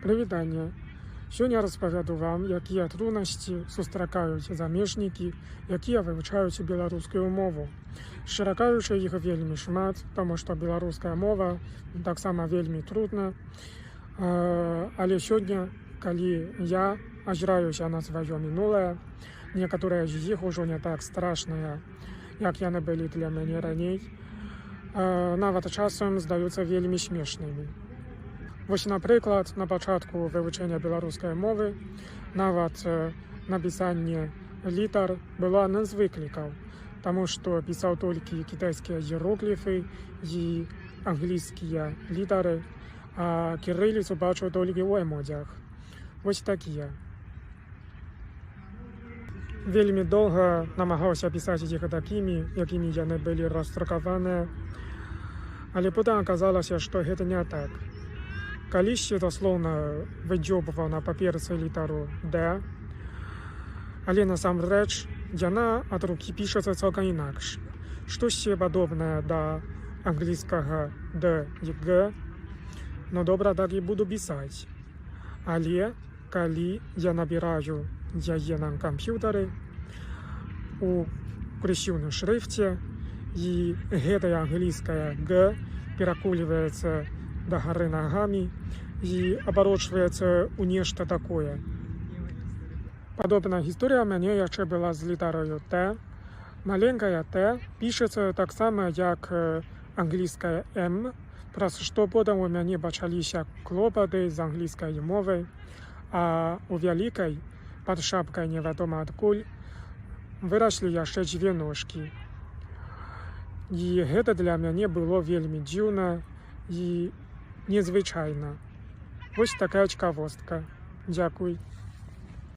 Прывітанне. Сёння распавяду вам, якія труднасці сустракаюць замежнікі, якія вывучаюць беларускую мову. Шчыра кажучы, іх вельмі шмат, таму што беларуская мова таксама вельмі трудна. Але сёння, калі я азіраюся на сваё мінулае, некаторыя з іх ужо не так страшныя, як яны былі для мяне раней, нават часам здаюцца вельмі смешнымі. Вось, напрыклад, на пачатку вывучэння беларускай мовы нават напісанне літар было адным з выклікаў, таму што пісаў толькі кітайскія іерогліфы і англійскія літары, а кірыліцу бачыў толькі ў эмодзях. Вось такія. Вельмі доўга намагаўся пісаць іх такімі, якімі яны былі расдрукаваныя, але потым аказалася, што гэта не так. Калісьці дослоўна выдзёбваў на паперцы літару «Д», але насамрэч яна ад рукі пішацца цалкам інакш. Штосьці падобнае да англійскага «Д» і «Г», но добра, так і буду пісаць. Але калі я набіраю яе на камп'ютары у курсіўным шрыфце, і гэтая англійская «Г» перакульваецца да гары нагамі і абарочваецца ў нешта такое. Падобная гісторыя ў мяне яшчэ была з літараю «Т». Маленькая «Т» пішацца таксама як англійская «М», праз што потым у мяне пачаліся клопаты з англійскай мовай, а у вялікай, пад шапкай невядома адкуль, выраслі яшчэ дзве ножкі. І гэта для мяне было вельмі дзіўна і незвычайна. Вось такая цікавостка. Дзякуй.